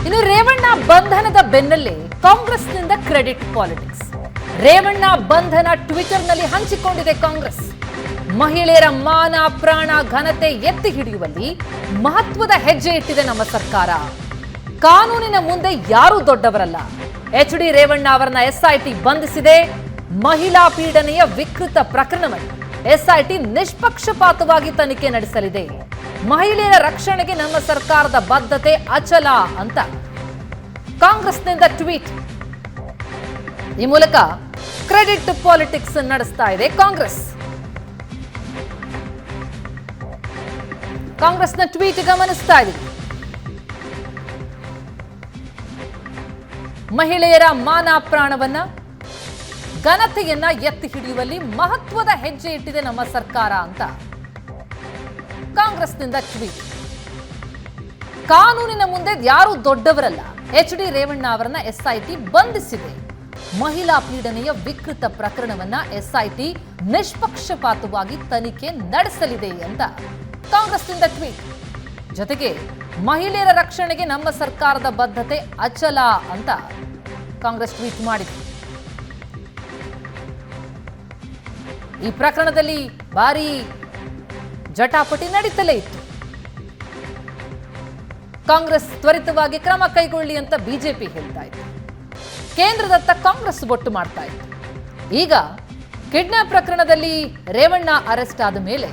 ಇನ್ನು ರೇವಣ್ಣ ಬಂಧನದ ಬೆನ್ನಲ್ಲೇ ಕಾಂಗ್ರೆಸ್ನಿಂದ ಕ್ರೆಡಿಟ್ ಪಾಲಿಟಿಕ್ಸ್. ರೇವಣ್ಣ ಬಂಧನ ಟ್ವಿಟರ್ನಲ್ಲಿ ಹಂಚಿಕೊಂಡಿದೆ ಕಾಂಗ್ರೆಸ್. ಮಹಿಳೆಯರ ಮಾನ ಪ್ರಾಣ ಘನತೆ ಎತ್ತಿ ಹಿಡಿಯುವಲ್ಲಿ ಮಹತ್ವದ ಹೆಜ್ಜೆ ಇಟ್ಟಿದೆ ನಮ್ಮ ಸರ್ಕಾರ. ಕಾನೂನಿನ ಮುಂದೆ ಯಾರೂ ದೊಡ್ಡವರಲ್ಲ. ಎಚ್ ಡಿ ರೇವಣ್ಣ ಅವರನ್ನ ಎಸ್ಐಟಿ ಬಂಧಿಸಿದೆ. ಮಹಿಳಾ ಪೀಡನೆಯ ವಿಕೃತ ಪ್ರಕರಣವನ್ನು ಎಸ್ಐಟಿ ನಿಷ್ಪಕ್ಷಪಾತವಾಗಿ ತನಿಖೆ ನಡೆಸಲಿದೆ. ಮಹಿಳೆಯರ ರಕ್ಷಣೆಗೆ ನಮ್ಮ ಸರ್ಕಾರದ ಬದ್ಧತೆ ಅಚಲ ಅಂತ ಕಾಂಗ್ರೆಸ್ನಿಂದ ಟ್ವೀಟ್. ಈ ಮೂಲಕ ಕ್ರೆಡಿಟ್ ಪಾಲಿಟಿಕ್ಸ್ ನಡೆಸ್ತಾ ಇದೆ ಕಾಂಗ್ರೆಸ್. ಕಾಂಗ್ರೆಸ್ನ ಟ್ವೀಟ್ ಗಮನಿಸ್ತಾ ಇದೆ. ಮಹಿಳೆಯರ ಮಾನ ಪ್ರಾಣವನ್ನ ಘನತೆಯನ್ನ ಎತ್ತಿ ಹಿಡಿಯುವಲ್ಲಿ ಮಹತ್ವದ ಹೆಜ್ಜೆ ಇಟ್ಟಿದೆ ನಮ್ಮ ಸರ್ಕಾರ ಅಂತ ಕಾಂಗ್ರೆಸ್ನಿಂದ ಟ್ವೀಟ್. ಕಾನೂನಿನ ಮುಂದೆ ಯಾರೂ ದೊಡ್ಡವರಲ್ಲ. ಎಚ್ ಡಿ ರೇವಣ್ಣ ಅವರನ್ನ ಎಸ್ಐಟಿ ಬಂಧಿಸಿದೆ. ಮಹಿಳಾ ಪೀಡನೆಯ ವಿಕೃತ ಪ್ರಕರಣವನ್ನ ಎಸ್ಐಟಿ ನಿಷ್ಪಕ್ಷಪಾತವಾಗಿ ತನಿಖೆ ನಡೆಸಲಿದೆ ಅಂತ ಕಾಂಗ್ರೆಸ್ನಿಂದ ಟ್ವೀಟ್. ಜೊತೆಗೆ ಮಹಿಳೆಯರ ರಕ್ಷಣೆಗೆ ನಮ್ಮ ಸರ್ಕಾರದ ಬದ್ಧತೆ ಅಚಲ ಅಂತ ಕಾಂಗ್ರೆಸ್ ಟ್ವೀಟ್ ಮಾಡಿದೆ. ಈ ಪ್ರಕರಣದಲ್ಲಿ ಭಾರೀ ಜಟಾಪಟಿ ನಡೀತಲೇ ಇತ್ತು. ಕಾಂಗ್ರೆಸ್ ತ್ವರಿತವಾಗಿ ಕ್ರಮ ಕೈಗೊಳ್ಳಿ ಅಂತ ಬಿಜೆಪಿ ಹೇಳ್ತಾ ಇತ್ತು. ಕೇಂದ್ರದತ್ತ ಕಾಂಗ್ರೆಸ್ ಬೊಟ್ಟು ಮಾಡ್ತಾ ಇತ್ತು. ಈಗ ಕಿಡ್ನಾಪ್ ಪ್ರಕರಣದಲ್ಲಿ ರೇವಣ್ಣ ಅರೆಸ್ಟ್ ಆದ ಮೇಲೆ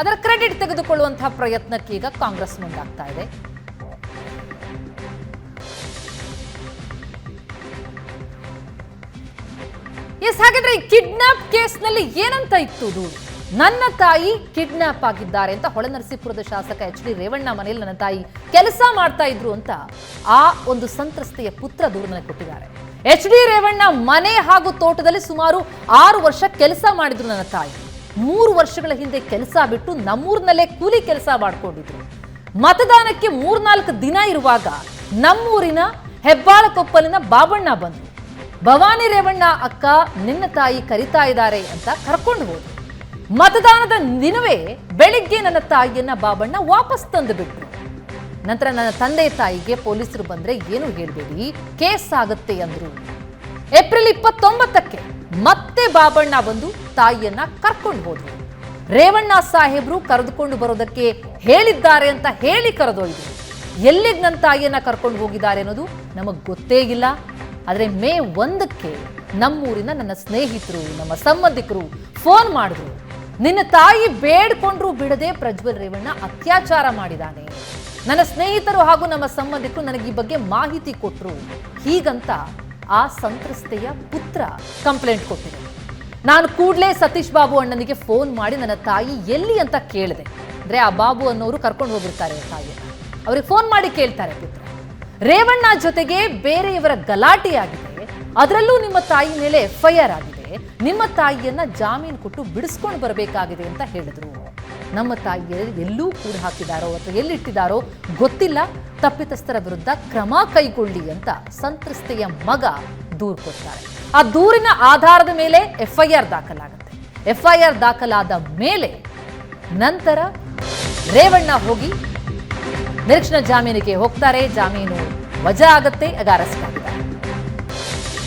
ಅದರ ಕ್ರೆಡಿಟ್ ತೆಗೆದುಕೊಳ್ಳುವಂತಹ ಪ್ರಯತ್ನಕ್ಕೆ ಈಗ ಕಾಂಗ್ರೆಸ್ ಮುಂದಾಗ್ತಾ ಇದೆ. ಹಾಗಾದ್ರೆ ಈ ಕಿಡ್ನಾಪ್ ಕೇಸ್ನಲ್ಲಿ ಏನಂತ ಇತ್ತು ದೂರು? ನನ್ನ ತಾಯಿ ಕಿಡ್ನಾಪ್ ಆಗಿದ್ದಾರೆ ಅಂತ ಹೊಳೆನರಸೀಪುರದ ಶಾಸಕ ಎಚ್ ಡಿ ರೇವಣ್ಣ ಮನೆಯಲ್ಲಿ ನನ್ನ ತಾಯಿ ಕೆಲಸ ಮಾಡ್ತಾ ಇದ್ರು ಅಂತ ಆ ಒಂದು ಸಂತ್ರಸ್ತೆಯ ಪುತ್ರ ದೂರನ್ನು ಕೊಟ್ಟಿದ್ದಾರೆ. ಎಚ್ ಡಿ ರೇವಣ್ಣ ಮನೆ ಹಾಗೂ ತೋಟದಲ್ಲಿ ಸುಮಾರು 6 ವರ್ಷ ಕೆಲಸ ಮಾಡಿದ್ರು ನನ್ನ ತಾಯಿ. 3 ವರ್ಷಗಳ ಹಿಂದೆ ಕೆಲಸ ಬಿಟ್ಟು ನಮ್ಮೂರಿನಲ್ಲೇ ಕೂಲಿ ಕೆಲಸ ಮಾಡ್ಕೊಂಡಿದ್ರು. ಮತದಾನಕ್ಕೆ 3-4 ದಿನ ಇರುವಾಗ ನಮ್ಮೂರಿನ ಹೆಬ್ಬಾಳಕೊಪ್ಪಲಿನ ಬಾಬಣ್ಣ ಬಂದ್ರು. ಭವಾನಿ ರೇವಣ್ಣ ಅಕ್ಕ ನಿನ್ನ ತಾಯಿ ಕರಿತಾ ಇದ್ದಾರೆ ಅಂತ ಕರ್ಕೊಂಡು ಹೋದ್ರು. ಮತದಾನದ ದಿನವೇ ಬೆಳಿಗ್ಗೆ ನನ್ನ ತಾಯಿಯನ್ನ ಬಾಬಣ್ಣ ವಾಪಸ್ ತಂದು ಬಿಟ್ರು. ನಂತರ ನನ್ನ ತಂದೆ ತಾಯಿಗೆ ಪೊಲೀಸರು ಬಂದ್ರೆ ಏನು ಹೇಳ್ಬೇಡಿ, ಕೇಸ್ ಆಗುತ್ತೆ ಅಂದ್ರು. ಏಪ್ರಿಲ್ 29ಕ್ಕೆ ಮತ್ತೆ ಬಾಬಣ್ಣ ಬಂದು ತಾಯಿಯನ್ನ ಕರ್ಕೊಂಡು ಹೋದ್ರು. ರೇವಣ್ಣ ಸಾಹೇಬ್ರು ಕರೆದುಕೊಂಡು ಬರೋದಕ್ಕೆ ಹೇಳಿದ್ದಾರೆ ಅಂತ ಹೇಳಿ ಕರೆದೊಯ್ದ್ರು. ಎಲ್ಲಿಗೆ ನನ್ನ ತಾಯಿಯನ್ನ ಕರ್ಕೊಂಡು ಹೋಗಿದ್ದಾರೆ ಅನ್ನೋದು ನಮಗ್ ಗೊತ್ತೇ ಇಲ್ಲ. ಆದ್ರೆ ಮೇ 1ಕ್ಕೆ ನಮ್ಮೂರಿನ ನನ್ನ ಸ್ನೇಹಿತರು, ನಮ್ಮ ಸಂಬಂಧಿಕರು ಫೋನ್ ಮಾಡಿದ್ರು. ನಿನ್ನ ತಾಯಿ ಬೇಡ್ಕೊಂಡ್ರು ಬಿಡದೆ ಪ್ರಜ್ವಲ್ ರೇವಣ್ಣ ಅತ್ಯಾಚಾರ ಮಾಡಿದಾನೆ. ನನ್ನ ಸ್ನೇಹಿತರು ಹಾಗೂ ನಮ್ಮ ಸಂಬಂಧಿಕರು ನನಗೆ ಈ ಬಗ್ಗೆ ಮಾಹಿತಿ ಕೊಟ್ಟರು. ಹೀಗಂತ ಆ ಸಂತ್ರಸ್ತೆಯ ಪುತ್ರ ಕಂಪ್ಲೇಂಟ್ ಕೊಟ್ಟಿದೆ. ನಾನು ಕೂಡಲೇ ಸತೀಶ್ ಬಾಬು ಅಣ್ಣನಿಗೆ ಫೋನ್ ಮಾಡಿ ನನ್ನ ತಾಯಿ ಎಲ್ಲಿ ಅಂತ ಕೇಳಿದೆ. ಅಂದ್ರೆ ಆ ಬಾಬು ಅನ್ನೋರು ಕರ್ಕೊಂಡು ಹೋಗಿರ್ತಾರೆ ತಾಯಿಯನ್ನ. ಅವ್ರಿಗೆ ಫೋನ್ ಮಾಡಿ ಕೇಳ್ತಾರೆ ಪುತ್ರ, ರೇವಣ್ಣ ಜೊತೆಗೆ ಬೇರೆಯವರ ಗಲಾಟೆಯಾಗಿದೆ, ಅದರಲ್ಲೂ ನಿಮ್ಮ ತಾಯಿ ಮೇಲೆ FIR ಆಗಿದೆ, ನಿಮ್ಮ ತಾಯಿಯನ್ನ ಜಾಮೀನು ಕೊಟ್ಟು ಬಿಡಿಸ್ಕೊಂಡು ಬರಬೇಕಾಗಿದೆ ಅಂತ ಹೇಳಿದ್ರು. ನಮ್ಮ ತಾಯಿಯ ಎಲ್ಲೂ ಕೂಡ ಹಾಕಿದಾರೋ ಅಥವಾ ಎಲ್ಲಿಟ್ಟಿದ್ದಾರೋ ಗೊತ್ತಿಲ್ಲ. ತಪ್ಪಿತಸ್ಥರ ವಿರುದ್ಧ ಕ್ರಮ ಕೈಗೊಳ್ಳಿ ಅಂತ ಸಂತ್ರಸ್ತೆಯ ಮಗ ದೂರು ಕೊಡ್ತಾರೆ. ಆ ದೂರಿನ ಆಧಾರದ ಮೇಲೆ FIR ದಾಖಲಾಗುತ್ತೆ. FIR ದಾಖಲಾದ ಮೇಲೆ ನಂತರ ರೇವಣ್ಣ ಹೋಗಿ ನಿರೀಕ್ಷಣಾ ಜಾಮೀನಿಗೆ ಹೋಗ್ತಾರೆ. ಜಾಮೀನು ವಜಾ ಆಗುತ್ತೆ. ಆಗ ಅರೆಸ್ಟ್ ಆಗಿದ್ದಾರೆ.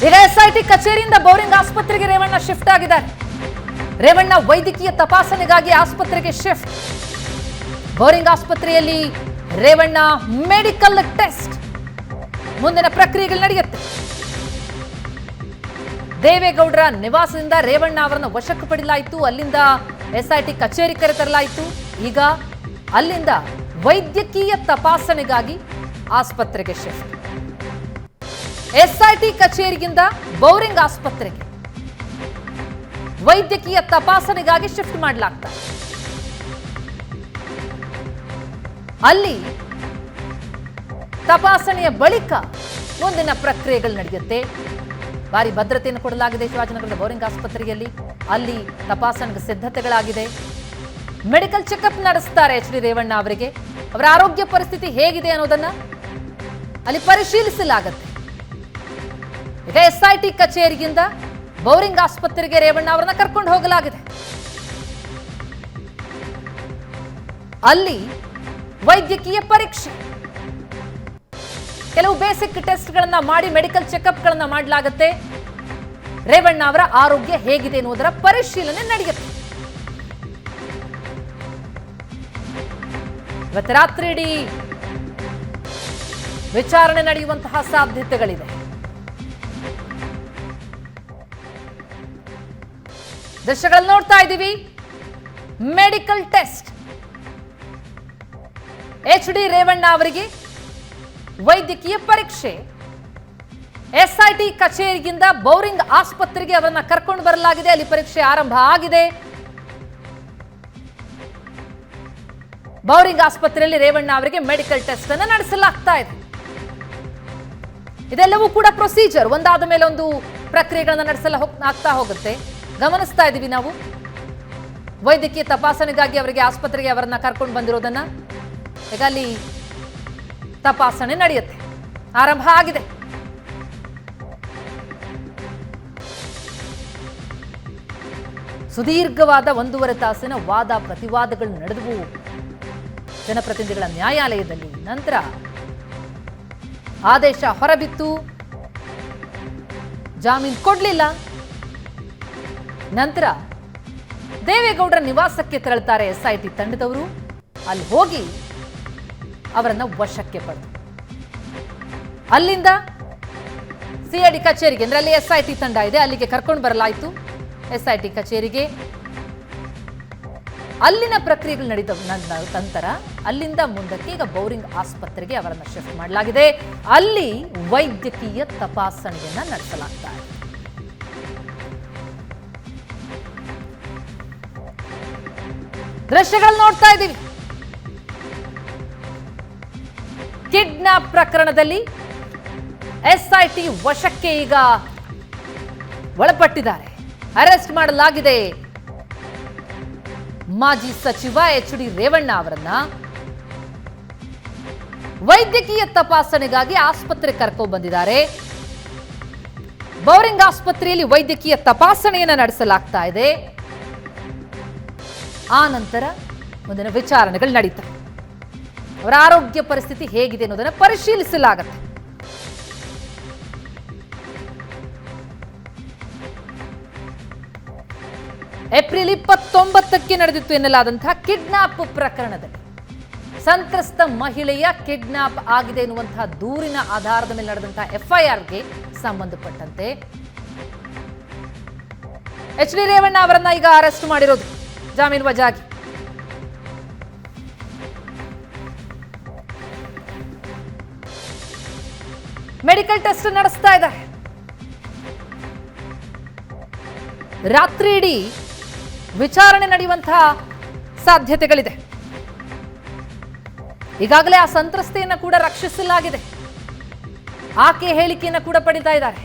ಈಗ ಎಸ್ಐಟಿ ಕಚೇರಿಯಿಂದ ಬೋರಿಂಗ್ ಆಸ್ಪತ್ರೆಗೆ ರೇವಣ್ಣ ಶಿಫ್ಟ್ ಆಗಿದ್ದಾರೆ. ರೇವಣ್ಣ ವೈದ್ಯಕೀಯ ತಪಾಸಣೆಗಾಗಿ ಆಸ್ಪತ್ರೆಗೆ ಶಿಫ್ಟ್. ಬೋರಿಂಗ್ ಆಸ್ಪತ್ರೆಯಲ್ಲಿ ರೇವಣ್ಣ ಮೆಡಿಕಲ್ ಟೆಸ್ಟ್ ಮುಂದಿನ ಪ್ರಕ್ರಿಯೆಗಳು ನಡೆಯುತ್ತೆ. ದೇವೇಗೌಡರ ನಿವಾಸದಿಂದ ರೇವಣ್ಣ ಅವರನ್ನು ವಶಕ್ಕೆ ಪಡೆಯಲಾಯಿತು. ಅಲ್ಲಿಂದ ಎಸ್ಐಟಿ ಕಚೇರಿ ಕರೆತರಲಾಯಿತು. ಈಗ ಅಲ್ಲಿಂದ ವೈದ್ಯಕೀಯ ತಪಾಸಣೆಗಾಗಿ ಆಸ್ಪತ್ರೆಗೆ ಶಿಫ್ಟ್. ಎಸ್ಐಟಿ ಕಚೇರಿಯಿಂದ ಬೋರಿಂಗ್ ಆಸ್ಪತ್ರೆಗೆ ವೈದ್ಯಕೀಯ ತಪಾಸಣೆಗಾಗಿ ಶಿಫ್ಟ್ ಮಾಡಲಾಗ್ತದೆ. ಅಲ್ಲಿ ತಪಾಸಣೆಯ ಬಳಿಕ ಮುಂದಿನ ಪ್ರಕ್ರಿಯೆಗಳು ನಡೆಯುತ್ತೆ. ಭಾರಿ ಭದ್ರತೆಯನ್ನು ಕೊಡಲಾಗಿದೆ ಶಿವಾಜಿನಗರದ ಬೋರಿಂಗ್ ಆಸ್ಪತ್ರೆಯಲ್ಲಿ. ಅಲ್ಲಿ ತಪಾಸಣೆಗೆ ಸಿದ್ಧತೆಗಳಾಗಿದೆ. ಮೆಡಿಕಲ್ ಚೆಕಪ್ ನಡೆಸ್ತಾರೆ ಎಚ್ ಡಿ ರೇವಣ್ಣ ಅವರಿಗೆ. ಅವರ ಆರೋಗ್ಯ ಪರಿಸ್ಥಿತಿ ಹೇಗಿದೆ ಅನ್ನೋದನ್ನ ಅಲ್ಲಿ ಪರಿಶೀಲಿಸಲಾಗುತ್ತೆ. ಈಗ ಎಸ್ಐಟಿ ಕಚೇರಿಯಿಂದ ಬೋರಿಂಗ್ ಆಸ್ಪತ್ರೆಗೆ ರೇವಣ್ಣ ಅವರನ್ನ ಕರ್ಕೊಂಡು ಹೋಗಲಾಗಿದೆ. ಅಲ್ಲಿ ವೈದ್ಯಕೀಯ ಪರೀಕ್ಷೆ ಕೆಲವು ಬೇಸಿಕ್ ಟೆಸ್ಟ್ಗಳನ್ನ ಮಾಡಿ ಮೆಡಿಕಲ್ ಚೆಕಪ್ಗಳನ್ನ ಮಾಡಲಾಗುತ್ತೆ. ರೇವಣ್ಣ ಅವರ ಆರೋಗ್ಯ ಹೇಗಿದೆ ಎನ್ನುವುದರ ಪರಿಶೀಲನೆ ನಡೆಯುತ್ತೆ. ಇವತ್ತು ರಾತ್ರಿ ಇಡೀ ವಿಚಾರಣೆ ನಡೆಯುವಂತಹ ಸಾಧ್ಯತೆಗಳಿದೆ. ದೃಶ್ಯಗಳಲ್ಲಿ ನೋಡ್ತಾ ಇದ್ದೀವಿ. ಮೆಡಿಕಲ್ ಟೆಸ್ಟ್ HD ರೇವಣ್ಣ ಅವರಿಗೆ ವೈದ್ಯಕೀಯ ಪರೀಕ್ಷೆ. SIT ಕಚೇರಿಯಿಂದ ಬೌರಿಂಗ್ ಆಸ್ಪತ್ರೆಗೆ ಅವರನ್ನ ಕರ್ಕೊಂಡು ಬರಲಾಗಿದೆ. ಅಲ್ಲಿ ಪರೀಕ್ಷೆ ಆರಂಭ ಆಗಿದೆ. ಬೌರಿಂಗ್ ಆಸ್ಪತ್ರೆಯಲ್ಲಿ ರೇವಣ್ಣ ಅವರಿಗೆ ಮೆಡಿಕಲ್ ಟೆಸ್ಟ್ ಅನ್ನು ನಡೆಸಲಾಗ್ತಾ ಇದೆ. ಇದೆಲ್ಲವೂ ಕೂಡ ಪ್ರೊಸೀಜರ್, ಒಂದಾದ ಮೇಲೆ ಒಂದು ಪ್ರಕ್ರಿಯೆಗಳನ್ನು ನಡೆಸಲಾಗ್ತಾ ಹೋಗುತ್ತೆ. ಗಮನಿಸ್ತಾ ಇದ್ದೀವಿ ನಾವು ವೈದ್ಯಕೀಯ ತಪಾಸಣೆಗಾಗಿ ಅವರಿಗೆ ಆಸ್ಪತ್ರೆಗೆ ಅವರನ್ನ ಕರ್ಕೊಂಡು ಬಂದಿರೋದನ್ನ. ಈಗ ಅಲ್ಲಿ ತಪಾಸಣೆ ನಡೆಯುತ್ತೆ, ಆರಂಭ ಆಗಿದೆ. ಸುದೀರ್ಘವಾದ 1.5 ತಾಸಿನ ವಾದ ಪ್ರತಿವಾದಗಳು ನಡೆದವು ಜನಪ್ರತಿನಿಧಿಗಳ ನ್ಯಾಯಾಲಯದಲ್ಲಿ. ನಂತರ ಆದೇಶ ಹೊರಬಿತ್ತು, ಜಾಮೀನು ಕೊಡಲಿಲ್ಲ. ನಂತರ ದೇವೇಗೌಡರ ನಿವಾಸಕ್ಕೆ ತೆರಳುತ್ತಾರೆ SIT ತಂಡದವರು. ಅಲ್ಲಿ ಹೋಗಿ ಅವರನ್ನು ವಶಕ್ಕೆ ಪಡೆದು ಅಲ್ಲಿಂದ CID ಕಚೇರಿಗೆ, ಅಂದ್ರೆ ಅಲ್ಲಿ SIT ತಂಡ ಇದೆ, ಅಲ್ಲಿಗೆ ಕರ್ಕೊಂಡು ಬರಲಾಯಿತು. SIT ಕಚೇರಿಗೆ ಅಲ್ಲಿನ ಪ್ರಕ್ರಿಯೆಗಳು ನಡೆದ ನಂತರ ಅಲ್ಲಿಂದ ಮುಂದಕ್ಕೆ ಈಗ ಬೌರಿಂಗ್ ಆಸ್ಪತ್ರೆಗೆ ಅವರನ್ನು ಶಿಫ್ಟ್ ಮಾಡಲಾಗಿದೆ. ಅಲ್ಲಿ ವೈದ್ಯಕೀಯ ತಪಾಸಣೆಯನ್ನ ನಡೆಸಲಾಗ್ತಾ ಇದೆ. ದೃಶ್ಯಗಳು ನೋಡ್ತಾ ಇದ್ದೀವಿ. ಕಿಡ್ನಾಪ್ ಪ್ರಕರಣದಲ್ಲಿ SIT ವಶಕ್ಕೆ ಈಗ ಒಳಪಟ್ಟಿದ್ದಾರೆ, ಅರೆಸ್ಟ್ ಮಾಡಲಾಗಿದೆ. ಮಾಜಿ ಸಚಿವ HD ರೇವಣ್ಣ ಅವರನ್ನ ವೈದ್ಯಕೀಯ ತಪಾಸಣೆಗಾಗಿ ಆಸ್ಪತ್ರೆ ಕರ್ಕೊಂಡು ಬಂದಿದ್ದಾರೆ. ಬೌರಿಂಗ್ ಆಸ್ಪತ್ರೆಯಲ್ಲಿ ವೈದ್ಯಕೀಯ ತಪಾಸಣೆಯನ್ನು ನಡೆಸಲಾಗ್ತಾ ಇದೆ. ಆ ನಂತರ ಮುಂದಿನ ವಿಚಾರಣೆಗಳು ನಡೀತವೆ. ಅವರ ಆರೋಗ್ಯ ಪರಿಸ್ಥಿತಿ ಹೇಗಿದೆ ಅನ್ನೋದನ್ನು ಪರಿಶೀಲಿಸಲಾಗುತ್ತೆ. ಏಪ್ರಿಲ್ 29ಕ್ಕೆ ನಡೆದಿತ್ತು ಎನ್ನಲಾದಂತಹ ಕಿಡ್ನಾಪ್ ಪ್ರಕರಣದಲ್ಲಿ ಸಂತ್ರಸ್ತ ಮಹಿಳೆಯ ಕಿಡ್ನಾಪ್ ಆಗಿದೆ ಎನ್ನುವಂತಹ ದೂರಿನ ಆಧಾರದ ಮೇಲೆ ನಡೆದಂತಹ FIRಗೆ ಸಂಬಂಧಪಟ್ಟಂತೆ HD ರೇವಣ್ಣ ಅವರನ್ನ ಈಗ ಅರೆಸ್ಟ್ ಮಾಡಿರೋದು ಜಾಮೀನು ವಜಾಗಿ. ಮೆಡಿಕಲ್ ಟೆಸ್ಟ್ ನಡೆಸ್ತಾ ಇದ್ದಾರೆ. ರಾತ್ರಿ ಇಡೀ ವಿಚಾರಣೆ ನಡೆಯುವಂತಹ ಸಾಧ್ಯತೆಗಳಿದೆ. ಈಗಾಗಲೇ ಆ ಸಂತ್ರಸ್ತೆಯನ್ನ ಕೂಡ ರಕ್ಷಿಸಲಾಗಿದೆ. ಆಕೆ ಹೇಳಿಕೆಯನ್ನು ಕೂಡ ಪಡಿತಾ ಇದ್ದಾರೆ.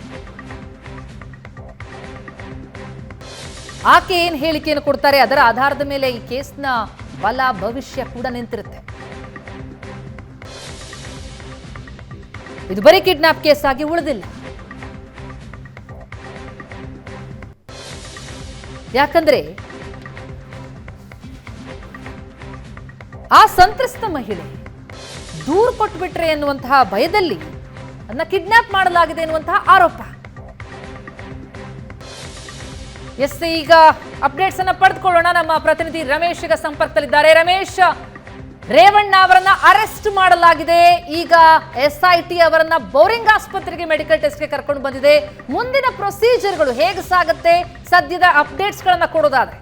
ಆಕೆ ಏನ್ ಹೇಳಿಕೆಯನ್ನು ಕೊಡ್ತಾರೆ ಅದರ ಆಧಾರದ ಮೇಲೆ ಈ ಕೇಸ್ನ ಬಲ ಭವಿಷ್ಯ ಕೂಡ ನಿಂತಿರುತ್ತೆ. ಇದು ಬರೀ ಕಿಡ್ನಾಪ್ ಕೇಸ್ ಆಗಿ ಉಳಿದಿಲ್ಲ. ಯಾಕಂದ್ರೆ ಆ ಸಂತ್ರಸ್ತ ಮಹಿಳೆ ದೂರು ಕೊಟ್ಟುಬಿಟ್ರೆ ಎನ್ನುವಂತಹ ಭಯದಲ್ಲಿ ಅದನ್ನ ಕಿಡ್ನಾಪ್ ಮಾಡಲಾಗಿದೆ ಎನ್ನುವಂತಹ ಆರೋಪ. ಈಗ ಅಪ್ಡೇಟ್ಸ್ ಅನ್ನ ಪಡೆದುಕೊಳ್ಳೋಣ. ನಮ್ಮ ಪ್ರತಿನಿಧಿ ರಮೇಶ್ ಈಗ ಸಂಪರ್ಕದಲ್ಲಿದ್ದಾರೆ. ರಮೇಶ್, ರೇವಣ್ಣ ಅವರನ್ನ ಅರೆಸ್ಟ್ ಮಾಡಲಾಗಿದೆ. ಈಗ SIT ಅವರನ್ನ ಬೌರಿಂಗ್ ಆಸ್ಪತ್ರೆಗೆ ಮೆಡಿಕಲ್ ಟೆಸ್ಟ್ಗೆ ಕರ್ಕೊಂಡು ಬಂದಿದೆ. ಮುಂದಿನ ಪ್ರೊಸೀಜರ್ಗಳು ಹೇಗೆ ಸಾಗುತ್ತೆ, ಸದ್ಯದ ಅಪ್ಡೇಟ್ಸ್ ಗಳನ್ನ ಕೊಡೋದಾದ್ರೆ?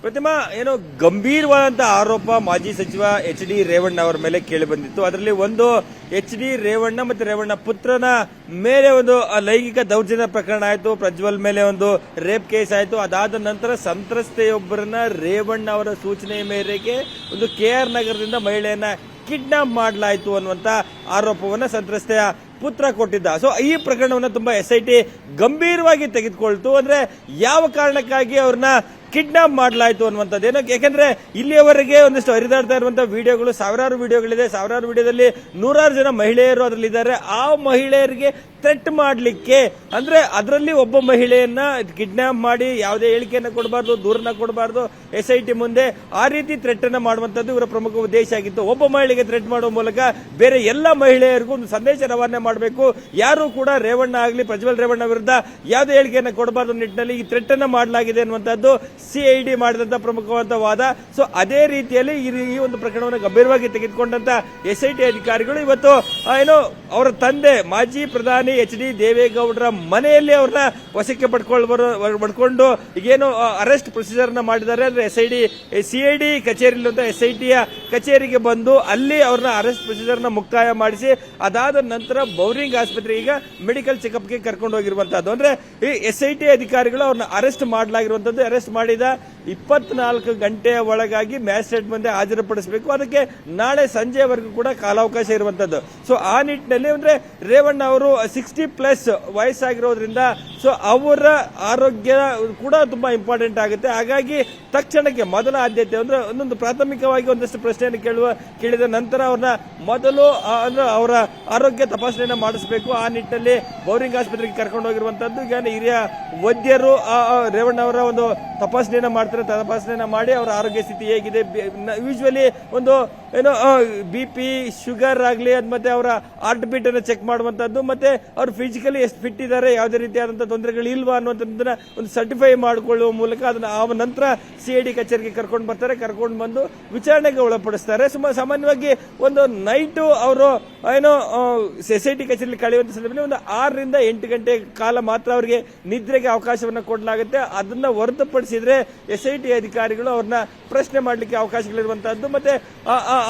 ಪ್ರತಿಮಾ, ಏನೋ ಗಂಭೀರವಾದಂತ ಆರೋಪ ಮಾಜಿ ಸಚಿವ HD ರೇವಣ್ಣ ಅವರ ಮೇಲೆ ಕೇಳಿ ಬಂದಿತ್ತು. ಅದರಲ್ಲಿ ಒಂದು HD ರೇವಣ್ಣ ಮತ್ತೆ ರೇವಣ್ಣ ಪುತ್ರನ ಮೇಲೆ ಒಂದು ಲೈಂಗಿಕ ದೌರ್ಜನ್ಯ ಪ್ರಕರಣ ಆಯಿತು. ಪ್ರಜ್ವಲ್ ಮೇಲೆ ಒಂದು ರೇಪ್ ಕೇಸ್ ಆಯಿತು. ಅದಾದ ನಂತರ ಸಂತ್ರಸ್ತೆಯೊಬ್ಬರನ್ನ ರೇವಣ್ಣ ಅವರ ಸೂಚನೆಯ ಮೇರೆಗೆ ಒಂದು KR ನಗರದಿಂದ ಮಹಿಳೆಯನ್ನ ಕಿಡ್ನಾಪ್ ಮಾಡಲಾಯಿತು ಅನ್ನುವಂತ ಆರೋಪವನ್ನ ಸಂತ್ರಸ್ತೆಯ ಪುತ್ರ ಕೊಟ್ಟಿದ್ದ. ಸೊ ಈ ಪ್ರಕರಣವನ್ನ ತುಂಬಾ SIT ಗಂಭೀರವಾಗಿ ತೆಗೆದುಕೊಳ್ತು. ಅಂದ್ರೆ ಯಾವ ಕಾರಣಕ್ಕಾಗಿ ಅವ್ರನ್ನ ಕಿಡ್ನಾಪ್ ಮಾಡಲಾಯಿತು ಅನ್ನುವಂಥದ್ದು. ಯಾಕಂದ್ರೆ ಇಲ್ಲಿಯವರೆಗೆ ಒಂದಿಷ್ಟು ಹರಿದಾಡ್ತಾ ಇರುವಂತಹ ವಿಡಿಯೋಗಳು, ಸಾವಿರಾರು ವಿಡಿಯೋಗಳಿದೆ. ಸಾವಿರಾರು ವಿಡಿಯೋದಲ್ಲಿ 100 ಜನ ಮಹಿಳೆಯರು ಅದರಲ್ಲಿದ್ದಾರೆ. ಆ ಮಹಿಳೆಯರಿಗೆ ಥ್ರೆಟ್ ಮಾಡಲಿಕ್ಕೆ, ಅಂದ್ರೆ ಅದರಲ್ಲಿ ಒಬ್ಬ ಮಹಿಳೆಯನ್ನ ಕಿಡ್ನಾಪ್ ಮಾಡಿ ಯಾವುದೇ ಹೇಳಿಕೆಯನ್ನ ಕೊಡಬಾರ್ದು, ದೂರನ್ನ ಕೊಡಬಾರ್ದು SIT ಮುಂದೆ, ಆ ರೀತಿ ಥ್ರೆಟ್ ಅನ್ನ ಮಾಡುವಂತದ್ದು ಇವರ ಪ್ರಮುಖ ಉದ್ದೇಶ ಆಗಿತ್ತು. ಒಬ್ಬ ಮಹಿಳೆಗೆ ಥ್ರೆಟ್ ಮಾಡುವ ಮೂಲಕ ಬೇರೆ ಎಲ್ಲ ಮಹಿಳೆಯರಿಗೂ ಒಂದು ಸಂದೇಶ ರವಾನೆ ಮಾಡಬೇಕು, ಯಾರು ಕೂಡ ರೇವಣ್ಣ ಆಗಲಿ ಪ್ರಜ್ವಲ್ ರೇವಣ್ಣ ವಿರುದ್ಧ ಯಾವುದೇ ಹೇಳಿಕೆಯನ್ನ ಕೊಡಬಾರ್ದು ನಿಟ್ಟಿನಲ್ಲಿ ಈ ಥ್ರೆಟ್ ಅನ್ನ ಮಾಡಲಾಗಿದೆ ಅನ್ನುವಂಥದ್ದು CID ಮಾಡಿದಂತ ಪ್ರಮುಖವಾದ ವಾದ. ಸೊ ಅದೇ ರೀತಿಯಲ್ಲಿ ಈ ಒಂದು ಪ್ರಕರಣವನ್ನು ಗಂಭೀರವಾಗಿ ತೆಗೆದುಕೊಂಡಂತ SIT ಅಧಿಕಾರಿಗಳು ಇವತ್ತು ಏನು ಅವರ ತಂದೆ ಮಾಜಿ ಪ್ರಧಾನಿ HD ದೇವೇಗೌಡರ ಮನೆಯಲ್ಲಿ ಅವ್ರನ್ನ ವಶಕ್ಕೆ ಪಡ್ಕೊಂಡು ಈಗೇನು ಅರೆಸ್ಟ್ ಪ್ರೊಸೀಜರ್ ನ ಮಾಡಿದ್ದಾರೆ. ಅಂದ್ರೆ CID ಕಚೇರಿಯಲ್ಲಿರುವಂತ SIT ಕಚೇರಿಗೆ ಬಂದು ಅಲ್ಲಿ ಅವ್ರನ್ನ ಅರೆಸ್ಟ್ ಪ್ರೊಸೀಜರ್ ನ ಮುಕ್ತಾಯ ಮಾಡಿಸಿ ಅದಾದ ನಂತರ ಬೌರಿಂಗ್ ಆಸ್ಪತ್ರೆಗೆ ಈಗ ಮೆಡಿಕಲ್ ಚೆಕಪ್ ಗೆ ಕರ್ಕೊಂಡು ಹೋಗಿರುವಂತದ್ದು. ಅಂದ್ರೆ ಈ SIT ಅಧಿಕಾರಿಗಳು ಅವ್ರನ್ನ ಅರೆಸ್ಟ್ ಮಾಡಲಾಗಿರುವಂತದ್ದು. ಅರೆಸ್ಟ್ ಮಾಡಿದ 24 ಗಂಟೆಯ ಒಳಗಾಗಿ ಮ್ಯಾಜಿಸ್ಟ್ರೇಟ್ ಮುಂದೆ ಹಾಜರುಪಡಿಸಬೇಕು. ಅದಕ್ಕೆ ನಾಳೆ ಸಂಜೆವರೆಗೂ ಕೂಡ ಕಾಲಾವಕಾಶ ಇರುವಂತದ್ದು. ಸೊ ಆ ನಿಟ್ಟಿನಲ್ಲಿ ಅಂದ್ರೆ ರೇವಣ್ಣ ಅವರು 60+ ವಯಸ್ಸಾಗಿರೋದ್ರಿಂದ ಸೊ ಅವರ ಆರೋಗ್ಯ ಕೂಡ ತುಂಬಾ ಇಂಪಾರ್ಟೆಂಟ್ ಆಗುತ್ತೆ. ಹಾಗಾಗಿ ತಕ್ಷಣಕ್ಕೆ ಮೊದಲ ಆದ್ಯತೆ ಅಂದ್ರೆ ಒಂದೊಂದು ಪ್ರಾಥಮಿಕವಾಗಿ ಒಂದಷ್ಟು ಪ್ರಶ್ನೆಯನ್ನು ಕೇಳಿದ ನಂತರ ಅವ್ರನ್ನ ಮೊದಲು ಅಂದ್ರೆ ಅವರ ಆರೋಗ್ಯ ತಪಾಸಣೆಯನ್ನು ಮಾಡಿಸಬೇಕು. ಆ ನಿಟ್ಟಿನಲ್ಲಿ ಬೌರಿಂಗ್ ಆಸ್ಪತ್ರೆಗೆ ಕರ್ಕೊಂಡು ಹೋಗಿರುವಂತದ್ದು. ಈಗ ಹಿರಿಯ ವೈದ್ಯರು ರೇವಣ್ಣ ಅವರ ಒಂದು ತಪಾಸಣೆಯನ್ನು ಮಾಡ್ತಾರೆ. ತಪಾಸಣೆಯನ್ನು ಮಾಡಿ ಅವರ ಆರೋಗ್ಯ ಸ್ಥಿತಿ ಹೇಗಿದೆ, ಯೂಶುವಲಿ ಒಂದು ಏನೋ BP ಶುಗರ್ ಆಗಲಿ ಮತ್ತೆ ಅವರ ಹಾರ್ಟ್ ಬೀಟ್ ಅನ್ನು ಚೆಕ್ ಮಾಡುವಂತದ್ದು, ಮತ್ತೆ ಅವರು ಫಿಸಿಕಲಿ ಎಷ್ಟು ಫಿಟ್ ಇದ್ದಾರೆ, ಯಾವುದೇ ರೀತಿಯಾದಂತಹ ತೊಂದರೆಗಳು ಇಲ್ವಾ ಅನ್ನುವಂಥದ್ದನ್ನ ಒಂದು ಸರ್ಟಿಫೈ ಮಾಡಿಕೊಳ್ಳುವ ಮೂಲಕ ಅದನ್ನ ಆ ನಂತರ CID ಕಚೇರಿಗೆ ಕರ್ಕೊಂಡು ಬರ್ತಾರೆ. ಕರ್ಕೊಂಡು ಬಂದು ವಿಚಾರಣೆಗೆ ಒಳಪಡಿಸ್ತಾರೆ. ಸಾಮಾನ್ಯವಾಗಿ ಒಂದು ನೈಟ್ ಅವರು ಏನೋ SIT ಕಚೇರಿಯಲ್ಲಿ ಕಳೆಯುವಂತ ಸಂದರ್ಭದಲ್ಲಿ ಒಂದು 6 ರಿಂದ 8 ಗಂಟೆ ಕಾಲ ಮಾತ್ರ ಅವರಿಗೆ ನಿದ್ರೆಗೆ ಅವಕಾಶವನ್ನು ಕೊಡಲಾಗುತ್ತೆ. ಅದನ್ನ ಹೊರತುಪಡಿಸಿದ್ರೆ SIT ಅಧಿಕಾರಿಗಳು ಅವ್ರನ್ನ ಪ್ರಶ್ನೆ ಮಾಡಲಿಕ್ಕೆ ಅವಕಾಶಗಳಿರುವಂತಹದ್ದು. ಮತ್ತೆ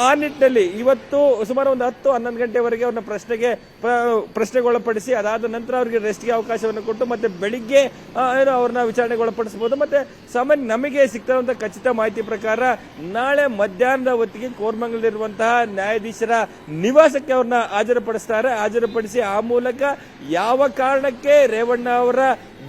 ಆ ನಿಟ್ಟಿನಲ್ಲಿ ಇವತ್ತು ಸುಮಾರು ಒಂದು 10-11 ಗಂಟೆವರೆಗೆ ಅವ್ರನ್ನ ಪ್ರಶ್ನೆಗೊಳಪಡಿಸಿ ಅದಾದ ನಂತರ ಅವರಿಗೆ ರೆಸ್ಟ್ಗೆ ಅವಕಾಶವನ್ನು ಕೊಟ್ಟು ಮತ್ತೆ ಬೆಳಿಗ್ಗೆ ಅವ್ರನ್ನ ವಿಚಾರಣೆಗೆ ಒಳಪಡಿಸಬಹುದು. ಮತ್ತೆ ಸಾಮಾನ್ಯ ನಮಗೆ ಸಿಗ್ತಿರುವಂತಹ ಖಚಿತ ಮಾಹಿತಿ ಪ್ರಕಾರ ನಾಳೆ ಮಧ್ಯಾಹ್ನದ ಹೊತ್ತಿಗೆ ಕೋರಮಂಗಲದಲ್ಲಿರುವಂತಹ ನ್ಯಾಯಾಧೀಶರ ನಿವಾಸಕ್ಕೆ ಅವ್ರನ್ನ ಹಾಜರುಪಡಿಸಿ ಆ ಮೂಲಕ ಯಾವ ಕಾರಣಕ್ಕೆ ರೇವಣ್ಣ ಅವರ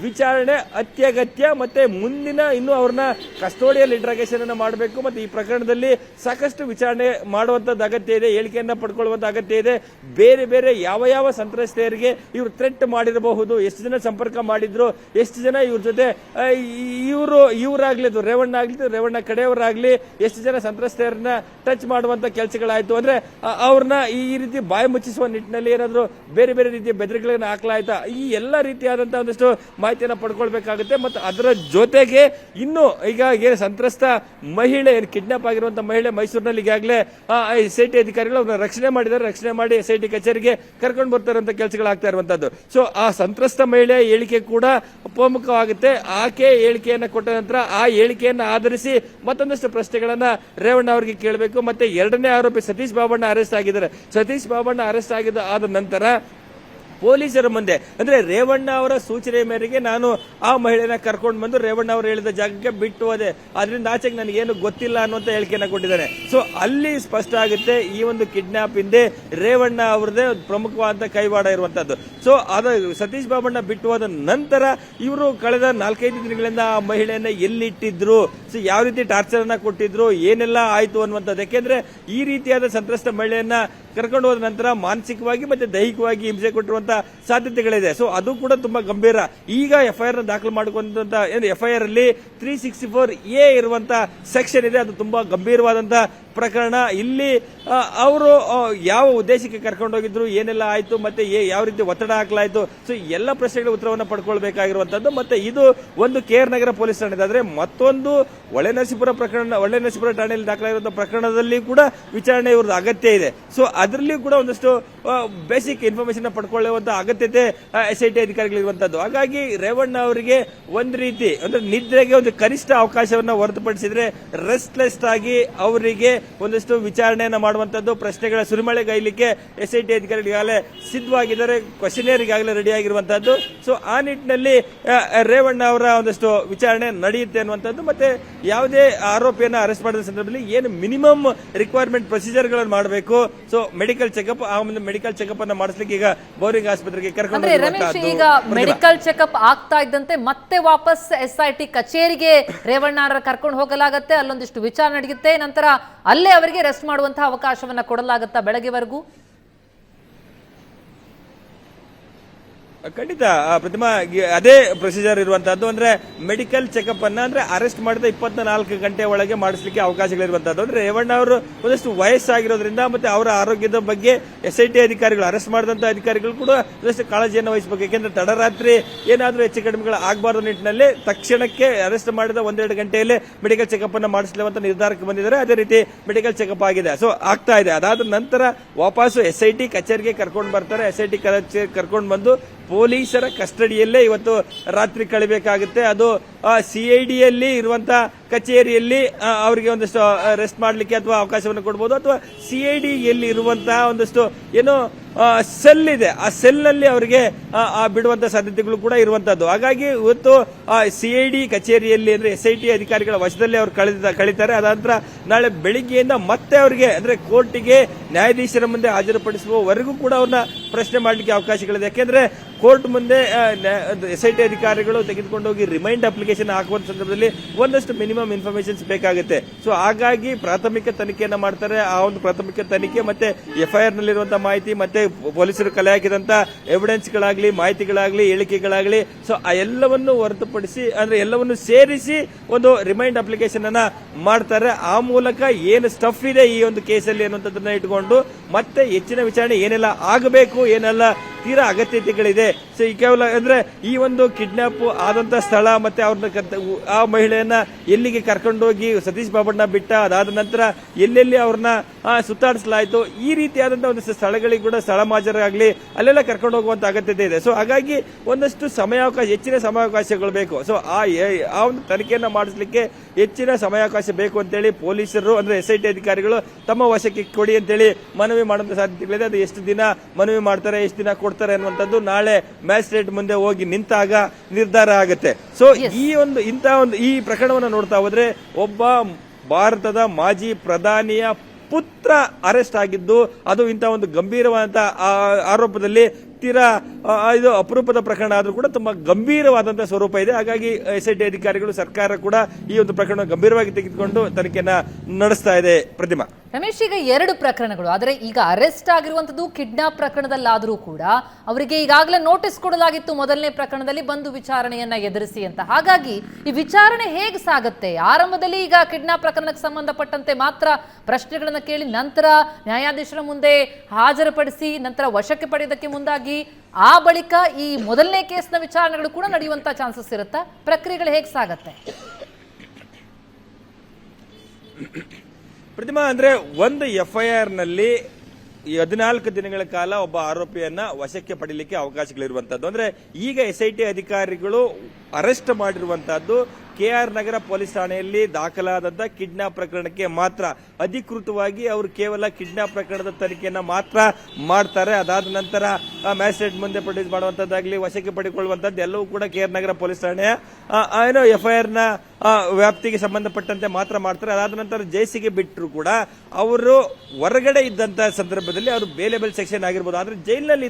ವಿಚಾರಣೆ ಅತ್ಯಗತ್ಯ ಮತ್ತೆ ಮುಂದಿನ ಇನ್ನು ಅವ್ರನ್ನ ಕಸ್ಟೋಡಿಯಲ್ ಇಂಟ್ರಾಗೇಷನ್ ಅನ್ನ ಮಾಡಬೇಕು. ಮತ್ತೆ ಈ ಪ್ರಕರಣದಲ್ಲಿ ಸಾಕಷ್ಟು ವಿಚಾರಣೆ ಮಾಡುವಂತದ್ದು ಅಗತ್ಯ ಇದೆ, ಹೇಳಿಕೆಯನ್ನ ಪಡ್ಕೊಳ್ಳುವಂತ ಅಗತ್ಯ ಇದೆ. ಬೇರೆ ಬೇರೆ ಯಾವ ಸಂತ್ರಸ್ತೆಯರಿಗೆ ಇವರು ಥ್ರೆಟ್ ಮಾಡಿರಬಹುದು, ಎಷ್ಟು ಜನ ಸಂಪರ್ಕ ಮಾಡಿದ್ರು, ಎಷ್ಟು ಜನ ಇವ್ರ ಜೊತೆ ಇವರಾಗ್ಲಿ ರೇವಣ್ಣ ಕಡೆಯವರಾಗ್ಲಿ ಎಷ್ಟು ಜನ ಸಂತ್ರಸ್ತೆಯರನ್ನ ಟಚ್ ಮಾಡುವಂತ ಕೆಲಸಗಳಾಯ್ತು. ಅಂದ್ರೆ ಅವ್ರನ್ನ ಈ ರೀತಿ ಬಾಯಿ ಮುಚ್ಚಿಸುವ ನಿಟ್ಟಿನಲ್ಲಿ ಏನಾದ್ರು ಬೇರೆ ಬೇರೆ ರೀತಿಯ ಬೆದರಿಕೆಗಳನ್ನ ಹಾಕಲಾಯ್ತಾ, ಈ ಎಲ್ಲ ರೀತಿಯಾದಂತಹ ಒಂದಷ್ಟು ಮಾಹಿತಿಯನ್ನು ಪಡ್ಕೊಳ್ಬೇಕಾಗುತ್ತೆ. ಮತ್ತು ಅದರ ಜೊತೆಗೆ ಇನ್ನು ಈಗ ಏನು ಸಂತ್ರಸ್ತ ಮಹಿಳೆ ಕಿಡ್ನಾಪ್ ಆಗಿರುವಂತಹ ಮಹಿಳೆ ಮೈಸೂರಿನಲ್ಲಿ ಈಗಾಗಲೇ SIT ಅಧಿಕಾರಿಗಳು ಅವ್ರನ್ನ ರಕ್ಷಣೆ ಮಾಡಿ SIT ಕಚೇರಿಗೆ ಕರ್ಕೊಂಡು ಬರ್ತಾರೆ ಅಂತ ಕೆಲಸಗಳಾಗ್ತಾ ಇರುವಂತದ್ದು. ಸೊ ಆ ಸಂತ್ರಸ್ತ ಮಹಿಳೆಯ ಹೇಳಿಕೆ ಕೂಡ ಪ್ರಮುಖವಾಗುತ್ತೆ. ಆಕೆ ಹೇಳಿಕೆಯನ್ನ ಕೊಟ್ಟ ನಂತರ ಆ ಹೇಳಿಕೆಯನ್ನ ಆಧರಿಸಿ ಮತ್ತೊಂದಷ್ಟು ಪ್ರಶ್ನೆಗಳನ್ನ ರೇವಣ್ಣ ಅವರಿಗೆ ಕೇಳಬೇಕು. ಮತ್ತೆ ಎರಡನೇ ಆರೋಪಿ ಸತೀಶ್ ಬಾಬಣ್ಣ ಅರೆಸ್ಟ್ ಆಗಿದ್ದಾರೆ. ಸತೀಶ್ ಬಾಬಣ್ಣ ಅರೆಸ್ಟ್ ಆದ ನಂತರ ಪೊಲೀಸರ ಮುಂದೆ ಅಂದ್ರೆ ರೇವಣ್ಣ ಅವರ ಸೂಚನೆ ಮೇರೆಗೆ ನಾನು ಆ ಮಹಿಳೆಯನ್ನ ಕರ್ಕೊಂಡು ಬಂದು ರೇವಣ್ಣ ಅವರು ಹೇಳಿದ ಜಾಗಕ್ಕೆ ಬಿಟ್ಟು ಹೋದೆ, ಅದರಿಂದ ಆಚೆಗೆ ನನಗೇನು ಗೊತ್ತಿಲ್ಲ ಅನ್ನುವಂತ ಹೇಳಿಕೆಯನ್ನ ಕೊಟ್ಟಿದ್ದಾರೆ. ಸೊ ಅಲ್ಲಿ ಸ್ಪಷ್ಟ ಆಗುತ್ತೆ ಈ ಒಂದು ಕಿಡ್ನಾಪ್ ಹಿಂದೆ ರೇವಣ್ಣ ಅವರದೇ ಪ್ರಮುಖವಾದ ಕೈವಾಡ ಇರುವಂತದ್ದು. ಸೊ ಅದು ಸತೀಶ್ ಬಾಬಣ್ಣ ಬಿಟ್ಟು ಹೋದ ನಂತರ ಇವರು ಕಳೆದ 4-5 ದಿನಗಳಿಂದ ಆ ಮಹಿಳೆಯನ್ನ ಎಲ್ಲಿಟ್ಟಿದ್ರು, ಸೊ ಯಾವ ರೀತಿ ಟಾರ್ಚರ್ ಅನ್ನ ಕೊಟ್ಟಿದ್ರು, ಏನೆಲ್ಲ ಆಯ್ತು ಅನ್ನುವಂಥದ್ದು. ಯಾಕೆಂದ್ರೆ ಈ ರೀತಿಯಾದ ಸಂತ್ರಸ್ತ ಮಹಿಳೆಯನ್ನ ಕರ್ಕೊಂಡು ಹೋದ ನಂತರ ಮಾನಸಿಕವಾಗಿ ಮತ್ತೆ ದೈಹಿಕವಾಗಿ ಹಿಂಸೆ ಕೊಟ್ಟಿರುವಂತ ಸಾಧ್ಯತೆಗಳಿದೆ. ಸೊ ಅದು ಕೂಡ ತುಂಬಾ ಗಂಭೀರ. ಈಗ FIR ದಾಖಲು ಮಾಡಿಕೊಂಡಂತ FIR ಅಲ್ಲಿ 364A ಇರುವಂತ ಸೆಕ್ಷನ್ ಇದೆ. ಅದು ತುಂಬಾ ಗಂಭೀರವಾದಂತ ಪ್ರಕರಣ. ಇಲ್ಲಿ ಅವರು ಯಾವ ಉದ್ದೇಶಕ್ಕೆ ಕರ್ಕೊಂಡು ಹೋಗಿದ್ರು, ಏನೆಲ್ಲ ಆಯ್ತು, ಮತ್ತೆ ಯಾವ ರೀತಿ ಒತ್ತಡ ಹಾಕಲಾಯ್ತು, ಸೊ ಎಲ್ಲ ಪ್ರಶ್ನೆಗಳ ಉತ್ತರವನ್ನು ಪಡ್ಕೊಳ್ಬೇಕಾಗಿರುವಂತದ್ದು. ಮತ್ತೆ ಇದು ಒಂದು KR ನಗರ ಪೊಲೀಸ್ ಠಾಣೆ ಆದ್ರೆ ಮತ್ತೊಂದು ಹೊಳೆನರಸೀಪುರ ಠಾಣೆಯಲ್ಲಿ ದಾಖಲಾಗಿರುವಂತಹ ಪ್ರಕರಣದಲ್ಲಿ ಕೂಡ ವಿಚಾರಣೆ ಇವ್ರದ್ದು ಅಗತ್ಯ ಇದೆ. ಸೊ ಅದರಲ್ಲಿ ಕೂಡ ಒಂದಷ್ಟು ಬೇಸಿಕ್ ಇನ್ಫಾರ್ಮೇಶನ್ ಪಡ್ಕೊಳ್ಳುವಂತ ಅಗತ್ಯತೆ SIT ಅಧಿಕಾರಿಗಳಿರುವಂತದ್ದು. ಹಾಗಾಗಿ ರೇವಣ್ಣ ಅವರಿಗೆ ಒಂದು ರೀತಿ ಅಂದ್ರೆ ನಿದ್ರೆಗೆ ಒಂದು ಕನಿಷ್ಠ ಅವಕಾಶವನ್ನ ಹೊರತುಪಡಿಸಿದ್ರೆ ರೆಸ್ಟ್ಲೆಸ್ ಆಗಿ ಅವರಿಗೆ ಒಂದಷ್ಟು ವಿಚಾರಣೆಯನ್ನ ಮಾಡುವಂತದ್ದು, ಪ್ರಶ್ನೆಗಳ ಸುರಿಮಳೆಗೈಲಿಕ್ಕೆ SIT ಅಧಿಕಾರಿಗಳು ಈಗಾಗಲೇ ಸಿದ್ಧವಾಗಿದ್ದಾರೆ, ಕ್ವಶನೇರ್ ಈಗಾಗಲೇ ರೆಡಿ ಆಗಿರುವಂತದ್ದು. ಸೊ ಆ ನಿಟ್ಟಿನಲ್ಲಿ ರೇವಣ್ಣ ಅವರ ಒಂದಷ್ಟು ವಿಚಾರಣೆ ನಡೆಯುತ್ತೆ ಅನ್ನುವಂಥದ್ದು. ಮತ್ತೆ ಯಾವುದೇ ಆರೋಪಿಯನ್ನ ಅರೆಸ್ಟ್ ಮಾಡಿದ ಸಂದರ್ಭದಲ್ಲಿ ಏನು ಮಿನಿಮಮ್ ರಿಕ್ವೈರ್ಮೆಂಟ್ ಪ್ರೊಸೀಜರ್ ಗಳನ್ನು ಮಾಡಬೇಕು, ಸೊ ಮೆಡಿಕಲ್ ಚೆಕಪ್, ಆ ಒಂದು ಮೆಡಿಕಲ್ ಚೆಕಪ್ ಅನ್ನ ಮಾಡಿಸ್ಲಿಕ್ಕೆ ಈಗ ಬೌರಿಂಗ್ ಆಸ್ಪತ್ರೆಗೆ ಕರ್ಕೊಂಡು ಈಗ ಮೆಡಿಕಲ್ ಚೆಕಪ್ ಆಗ್ತಾ ಇದ್ದಂತೆ ಮತ್ತೆ ವಾಪಸ್ SIT ಕಚೇರಿಗೆ ರೇವಣ್ಣ ಕರ್ಕೊಂಡು ಹೋಗಲಾಗತ್ತೆ, ಅಲ್ಲೊಂದಿಷ್ಟು ವಿಚಾರಣೆ ನಡೆಯುತ್ತೆ, ನಂತರ ಅಲ್ಲೇ ಅವರಿಗೆ ರೆಸ್ಟ್ ಮಾಡುವಂತಹ ಅವಕಾಶವನ್ನ ಕೊಡಲಾಗುತ್ತಾ ಬೆಳಗ್ಗೆವರೆಗೂ? ಖಂಡಿತ ಪ್ರತಿಮಾ, ಅದೇ ಪ್ರೊಸೀಜರ್ ಇರುವಂತಹದ್ದು. ಅಂದ್ರೆ ಮೆಡಿಕಲ್ ಚೆಕಪ್ ಅನ್ನ ಅಂದ್ರೆ ಅರೆಸ್ಟ್ ಮಾಡಿದ 24 ಗಂಟೆ ಒಳಗೆ ಮಾಡಿಸ್ಲಿಕ್ಕೆ ಅವಕಾಶಗಳಿರುವಂತಹದ್ದು. ಅಂದ್ರೆ ರೇವಣ್ಣ ಅವರು ಒಂದಷ್ಟು ವಯಸ್ಸಾಗಿರೋದ್ರಿಂದ ಮತ್ತೆ ಅವರ ಆರೋಗ್ಯದ ಬಗ್ಗೆ SIT ಅಧಿಕಾರಿಗಳು, ಅರೆಸ್ಟ್ ಮಾಡಿದಂತ ಅಧಿಕಾರಿಗಳು ಕೂಡ ಒಂದಷ್ಟು ಕಾಳಜಿಯನ್ನು ವಹಿಸಬೇಕು. ಯಾಕೆಂದ್ರೆ ತಡರಾತ್ರಿ ಏನಾದ್ರೂ ಹೆಚ್ಚು ಕಡಿಮೆಗಳು ಆಗಬಾರದು ನಿಟ್ಟಿನಲ್ಲಿ ತಕ್ಷಣಕ್ಕೆ ಅರೆಸ್ಟ್ ಮಾಡಿದ 1-2 ಗಂಟೆಯಲ್ಲೇ ಮೆಡಿಕಲ್ ಚೆಕಪ್ ಅನ್ನ ಮಾಡಿಸಲೇವಂತ ನಿರ್ಧಾರಕ್ಕೆ ಬಂದಿದ್ದಾರೆ. ಅದೇ ರೀತಿ ಮೆಡಿಕಲ್ ಚೆಕಪ್ ಆಗಿದೆ, ಸೊ ಆಗ್ತಾ ಇದೆ. ಅದಾದ ನಂತರ ವಾಪಸ್ಸು SIT ಕಚೇರಿಗೆ ಕರ್ಕೊಂಡು ಬರ್ತಾರೆ. SIT ಕಚೇರಿ ಕರ್ಕೊಂಡು ಬಂದು ಪೊಲೀಸರ ಕಸ್ಟಡಿಯಲ್ಲೇ ಇವತ್ತು ರಾತ್ರಿ ಕಳಿಬೇಕಾಗುತ್ತೆ. ಅದು CIDಯಲ್ಲಿ ಇರುವಂತ ಕಚೇರಿಯಲ್ಲಿ ಅವರಿಗೆ ಒಂದಷ್ಟು ರೆಸ್ಟ್ ಮಾಡಲಿಕ್ಕೆ ಅಥವಾ ಅವಕಾಶವನ್ನು ಕೊಡಬಹುದು, ಅಥವಾ CIDಯಲ್ಲಿ ಇರುವಂತಹ ಒಂದಷ್ಟು ಏನೋ ಸೆಲ್ ಇದೆ, ಆ ಸೆಲ್ ನಲ್ಲಿ ಅವರಿಗೆ ಬಿಡುವಂತ ಸಾಧ್ಯತೆಗಳು ಕೂಡ ಇರುವಂತದ್ದು. ಹಾಗಾಗಿ ಇವತ್ತು CID ಕಚೇರಿಯಲ್ಲಿ ಅಂದ್ರೆ SIT ಅಧಿಕಾರಿಗಳ ವಶದಲ್ಲಿ ಅವರು ಕಳೀತಾರೆ. ಅದಾದ ನಾಳೆ ಬೆಳಿಗ್ಗೆಯಿಂದ ಮತ್ತೆ ಅವರಿಗೆ ಅಂದ್ರೆ ಕೋರ್ಟಿಗೆ ನ್ಯಾಯಾಧೀಶರ ಮುಂದೆ ಹಾಜರುಪಡಿಸುವವರೆಗೂ ಕೂಡ ಅವ್ರನ್ನ ಪ್ರಶ್ನೆ ಮಾಡಲಿಕ್ಕೆ ಅವಕಾಶಗಳಿದೆ. ಯಾಕೆಂದ್ರೆ ಕೋರ್ಟ್ ಮುಂದೆ SIT ಅಧಿಕಾರಿಗಳು ತೆಗೆದುಕೊಂಡು ಹೋಗಿ ರಿಮೈಂಡ್ ಅಪ್ಲಿಕೇಶನ್ ಹಾಕುವಂತ ಸಂದರ್ಭದಲ್ಲಿ ಒಂದಷ್ಟು ಮಿನಿಮಮ್ ಇನ್ಫಾರ್ಮೇಶನ್ಸ್ ಬೇಕಾಗುತ್ತೆ. ಸೊ ಹಾಗಾಗಿ ಪ್ರಾಥಮಿಕ ತನಿಖೆಯನ್ನ ಮಾಡ್ತಾರೆ. ಆ ಒಂದು ಪ್ರಾಥಮಿಕ ತನಿಖೆ ಮತ್ತೆ FIR ನಲ್ಲಿರುವಂತಹ ಮಾಹಿತಿ ಮತ್ತೆ ಪೊಲೀಸರು ಕಲೆ ಹಾಕಿದಂತ ಎವಿಡೆನ್ಸ್ ಗಳಾಗ್ಲಿ, ಮಾಹಿತಿಗಳಾಗ್ಲಿ, ಹೇಳಿಕೆಗಳಾಗ್ಲಿ, ಸೊ ಆ ಎಲ್ಲವನ್ನು ಹೊರತುಪಡಿಸಿ ಅಂದ್ರೆ ಎಲ್ಲವನ್ನು ಸೇರಿಸಿ ಒಂದು ರಿಮೈಂಡ್ ಅಪ್ಲಿಕೇಶನ್ ಅನ್ನ ಮಾಡ್ತಾರೆ. ಆ ಮೂಲಕ ಏನು ಸ್ಟಫ್ ಇದೆ ಈ ಒಂದು ಕೇಸಲ್ಲಿ ಅನ್ನುವಂಥದ್ದನ್ನ ಇಟ್ಕೊಂಡು ಮತ್ತೆ ಹೆಚ್ಚಿನ ವಿಚಾರಣೆ ಏನೆಲ್ಲ ಆಗಬೇಕು, ಏನೆಲ್ಲ ತೀರಾ ಅಗತ್ಯತೆಗಳಿದೆ. ಸೊ ಈ ಕೇವಲ ಅಂದ್ರೆ ಈ ಒಂದು ಕಿಡ್ನಾಪ್ ಆದಂತ ಸ್ಥಳ ಮತ್ತೆ ಅವ್ರನ್ನ ಆ ಮಹಿಳೆಯನ್ನ ಎಲ್ಲಿಗೆ ಕರ್ಕೊಂಡೋಗಿ ಸತೀಶ್ ಬಾಬಣ್ಣ ಬಿಟ್ಟ, ಅದಾದ ನಂತರ ಎಲ್ಲೆಲ್ಲಿ ಅವ್ರನ್ನ ಸುತ್ತಾಡಿಸಲಾಯ್ತು, ಈ ರೀತಿಯಾದಂತಹ ಒಂದಷ್ಟು ಸ್ಥಳಗಳಿಗೆ ಕೂಡ ಸ್ಥಳ ಮಾಜರಾಗ್ಲಿ ಅಲ್ಲೆಲ್ಲ ಕರ್ಕೊಂಡು ಹೋಗುವಂತ ಅಗತ್ಯತೆ ಇದೆ. ಸೊ ಹಾಗಾಗಿ ಒಂದಷ್ಟು ಸಮಯಾವಕಾಶ, ಹೆಚ್ಚಿನ ಸಮಯಾವಕಾಶಗಳು ಬೇಕು. ಸೊ ಆ ಒಂದು ತನಿಖೆಯನ್ನ ಮಾಡಿಸಲಿಕ್ಕೆ ಹೆಚ್ಚಿನ ಸಮಯಾವಕಾಶ ಬೇಕು ಅಂತೇಳಿ ಪೊಲೀಸರು ಅಂದ್ರೆ SIT ಅಧಿಕಾರಿಗಳು ತಮ್ಮ ವಶಕ್ಕೆ ಕೊಡಿ ಅಂತೇಳಿ ಮನವಿ ಮಾಡುವಂತ ಸಾಧ್ಯತೆಗಳಿದೆ. ಅದು ಎಷ್ಟು ದಿನ ಮನವಿ ಮಾಡ್ತಾರೆ, ಎಷ್ಟು ದಿನ ಕೊಡ್ತಾರೆ ಅನ್ನುವಂಥದ್ದು ನಾಳೆ ಮ್ಯಾಜಿಸ್ಟ್ರೇಟ್ ಮುಂದೆ ಹೋಗಿ ನಿಂತಾಗ ನಿರ್ಧಾರ ಆಗುತ್ತೆ. ಸೊ ಈ ಪ್ರಕರಣವನ್ನು ನೋಡ್ತಾ ಹೋದ್ರೆ ಒಬ್ಬ ಭಾರತದ ಮಾಜಿ ಪ್ರಧಾನಿಯ ಪುತ್ರ ಅರೆಸ್ಟ್ ಆಗಿದ್ದು, ಅದು ಇಂತಹ ಒಂದು ಗಂಭೀರವಾದಂತಹ ಆರೋಪದಲ್ಲಿ ತೀರಾ ಇದು ಅಪರೂಪದ ಪ್ರಕರಣ ಆದ್ರೂ ಕೂಡ ತುಂಬಾ ಗಂಭೀರವಾದಂತಹ ಸ್ವರೂಪ ಇದೆ. ಹಾಗಾಗಿ SIT ಅಧಿಕಾರಿಗಳು, ಸರ್ಕಾರ ಕೂಡ ಈ ಒಂದು ಪ್ರಕರಣ ಗಂಭೀರವಾಗಿ ತೆಗೆದುಕೊಂಡು ತನಿಖೆಯನ್ನ ನಡೆಸ್ತಾ ಇದೆ. ಪ್ರತಿಮಾ, ರಮೇಶ್, ಈಗ 2 ಪ್ರಕರಣಗಳು, ಆದರೆ ಈಗ ಅರೆಸ್ಟ್ ಆಗಿರುವಂತದ್ದು ಕಿಡ್ನಾಪ್ ಪ್ರಕರಣದಲ್ಲಾದರೂ ಕೂಡ ಅವರಿಗೆ ಈಗಾಗಲೇ ನೋಟಿಸ್ ಕೊಡಲಾಗಿತ್ತು ಮೊದಲನೇ ಪ್ರಕರಣದಲ್ಲಿ ಬಂದು ವಿಚಾರಣೆಯನ್ನ ಎದುರಿಸಿ ಅಂತ. ಹಾಗಾಗಿ ಈ ವಿಚಾರಣೆ ಹೇಗೆ ಸಾಗುತ್ತೆ? ಆರಂಭದಲ್ಲಿ ಈಗ ಕಿಡ್ನಾಪ್ ಪ್ರಕರಣಕ್ಕೆ ಸಂಬಂಧಪಟ್ಟಂತೆ ಮಾತ್ರ ಪ್ರಶ್ನೆಗಳನ್ನ ಕೇಳಿ ನಂತರ ನ್ಯಾಯಾಧೀಶರ ಮುಂದೆ ಹಾಜರುಪಡಿಸಿ ನಂತರ ವಶಕ್ಕೆ ಪಡೆಯೋದಕ್ಕೆ ಮುಂದಾಗಿ ಆ ಬಳಿಕ ಈ ಮೊದಲನೇ ಕೇಸ್ನ ವಿಚಾರಣೆಗಳು ಕೂಡ ನಡೆಯುವಂತ ಚಾನ್ಸಸ್ ಇರುತ್ತಾ? ಪ್ರಕ್ರಿಯೆಗಳು ಹೇಗೆ ಸಾಗತ್ತೆ? ಪ್ರತಿಮಾ, ಅಂದ್ರೆ ಒಂದು FIR ನಲ್ಲಿ 14 ದಿನಗಳ ಕಾಲ ಒಬ್ಬ ಆರೋಪಿಯನ್ನ ವಶಕ್ಕೆ ಪಡೀಲಿಕ್ಕೆ ಅವಕಾಶಗಳಿರುವಂತದ್ದು. ಅಂದ್ರೆ ಈಗ SIT ಅಧಿಕಾರಿಗಳು ಅರೆಸ್ಟ್ ಮಾಡಿರುವಂತಹದ್ದು KR ನಗರ ಪೊಲೀಸ್ ಠಾಣೆಯಲ್ಲಿ ದಾಖಲಾದಂತ ಕಿಡ್ನಾಪ್ ಪ್ರಕರಣಕ್ಕೆ ಮಾತ್ರ. ಅಧಿಕೃತವಾಗಿ ಅವರು ಕೇವಲ ಕಿಡ್ನಾಪ್ ಪ್ರಕರಣದ ತನಿಖೆಯನ್ನ ಮಾತ್ರ ಮಾಡ್ತಾರೆ. ಅದಾದ ನಂತರ ಮ್ಯಾಜಿಸ್ಟ್ರೇಟ್ ಮುಂದೆ ಪ್ರೊಡ್ಯೂಸ್ ಮಾಡುವಂತದ್ದಾಗ್ಲಿ, ವಶಕ್ಕೆ ಪಡೆದುಕೊಳ್ಳುವಂತದ್ದು ಎಲ್ಲವೂ ಕೂಡ KR ನಗರ ಪೊಲೀಸ್ ಠಾಣೆಯ FIR ನ ವ್ಯಾಪ್ತಿಗೆ ಸಂಬಂಧಪಟ್ಟಂತೆ ಮಾತ್ರ ಮಾಡ್ತಾರೆ. ಅದಾದ ನಂತರ ಜೈಸಿಗೆ ಬಿಟ್ಟರು ಕೂಡ ಅವರು ಹೊರಗಡೆ ಇದ್ದಂತಹ ಸಂದರ್ಭದಲ್ಲಿ ಅವರು ಬೇಲೆಬಲ್ ಸೆಕ್ಷನ್ ಆಗಿರ್ಬೋದು, ಆದ್ರೆ ಜೈಲಿನಲ್ಲಿ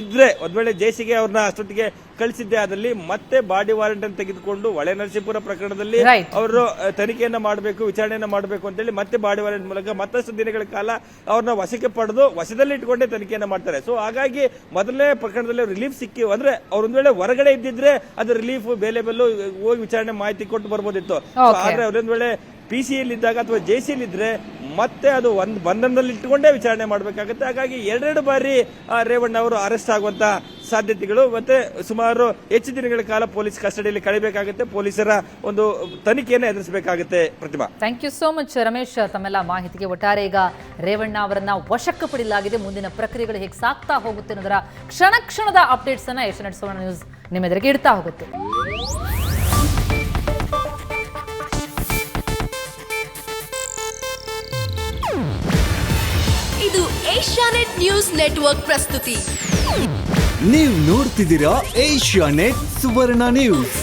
ಇದ್ರೆ ಒಂದ್ ವೇಳೆ ಜೈಸಿಗೆ ಅವ್ರನ್ನ ಅಷ್ಟೊತ್ತಿಗೆ ಕಳಿಸಿದ್ದೆ ಆದಲ್ಲಿ ಮತ್ತೆ ಬಾಡಿ ವಾರೆಂಟ್ ಅನ್ನು ತೆಗೆದುಕೊಂಡು ಹೊಳೆನರಸೀಪುರ ಪ್ರಕರಣದಲ್ಲಿ ಅವರು ತನಿಖೆಯನ್ನ ಮಾಡಬೇಕು, ವಿಚಾರಣೆಯನ್ನ ಮಾಡಬೇಕು ಅಂತೇಳಿ ಮತ್ತೆ ಬಾಡಿ ವಾರೆಂಟ್ ಮೂಲಕ ಮತ್ತಷ್ಟು ದಿನಗಳ ಕಾಲ ಅವ್ರನ್ನ ವಶಕ್ಕೆ ಪಡೆದು ವಶದಲ್ಲಿ ಇಟ್ಕೊಂಡೇ ತನಿಖೆಯನ್ನ ಮಾಡ್ತಾರೆ. ಸೊ ಹಾಗಾಗಿ ಮೊದಲನೇ ಪ್ರಕರಣದಲ್ಲಿ ರಿಲೀಫ್ ಸಿಕ್ಕಿ ಅಂದ್ರೆ ಅವ್ರ ಒಂದ್ ವೇಳೆ ಹೊರಗಡೆ ಇದ್ದಿದ್ರೆ ಅದು ರಿಲೀಫ್ ಬೇಲೆಬಲ್ ಹೋಗಿ ವಿಚಾರಣೆ ಮಾಹಿತಿ ಕೊಟ್ಟು ಬರ್ಬೋದಿತ್ತು. ಆದ್ರೆ ಅವ್ರೊಂದ್ ವೇಳೆ PCಯಲ್ಲಿ ಇದ್ದಾಗ ಅಥವಾ JCಯಲ್ಲಿ ಇದ್ರೆ ಮತ್ತೆ ಅದು ಒಂದು ಬಂಧನದಲ್ಲಿ ಇಟ್ಟುಕೊಂಡೇ ವಿಚಾರಣೆ ಮಾಡಬೇಕಾಗುತ್ತೆ. ಹಾಗಾಗಿ 2 ಬಾರಿ ರೇವಣ್ಣ ಅವರು ಅರೆಸ್ಟ್ ಆಗುವಂತ ಸಾಧ್ಯತೆಗಳು ಮತ್ತೆ ಸುಮಾರು ಹೆಚ್ಚು ದಿನಗಳ ಕಾಲ ಪೊಲೀಸ್ ಕಸ್ಟಡಿಯಲ್ಲಿ ಕಳೆಯಬೇಕಾಗುತ್ತೆ. ಪೊಲೀಸರ ಒಂದು ತನಿಖೆಯನ್ನು ಎದುರಿಸಬೇಕಾಗುತ್ತೆ. Pratima, thank you so much Ramesh ತಮ್ಮೆಲ್ಲ ಮಾಹಿತಿಗೆ. ಒಟ್ಟಾರೆ ಈಗ ರೇವಣ್ಣ ಅವರನ್ನ ವಶಕ್ಕೆ ಪಡೆಯಲಾಗಿದೆ. ಮುಂದಿನ ಪ್ರಕ್ರಿಯೆಗಳು ಹೇಗೆ ಸಾಗ್ತಾ ಹೋಗುತ್ತೆ ಅನ್ನೋದರ ಕ್ಷಣ ಕ್ಷಣದ ಅಪ್ಡೇಟ್ಸ್ ಅನ್ನ ಏಷ್ಯಾನೆಟ್ ಸುವರ್ಣ ನ್ಯೂಸ್ ನಿಮ್ಮ ಎದುರಿಗೆ ಇಡ್ತಾ ಹೋಗುತ್ತೆ. ಇದು ಏಷ್ಯಾನೆಟ್ ನ್ಯೂಸ್ ನೆಟ್ವರ್ಕ್ ಪ್ರಸ್ತುತಿ. ನೀವು ನೋಡ್ತಿದ್ದೀರಾ ಏಷ್ಯಾನೆಟ್ ಸುವರ್ಣ ನ್ಯೂಸ್.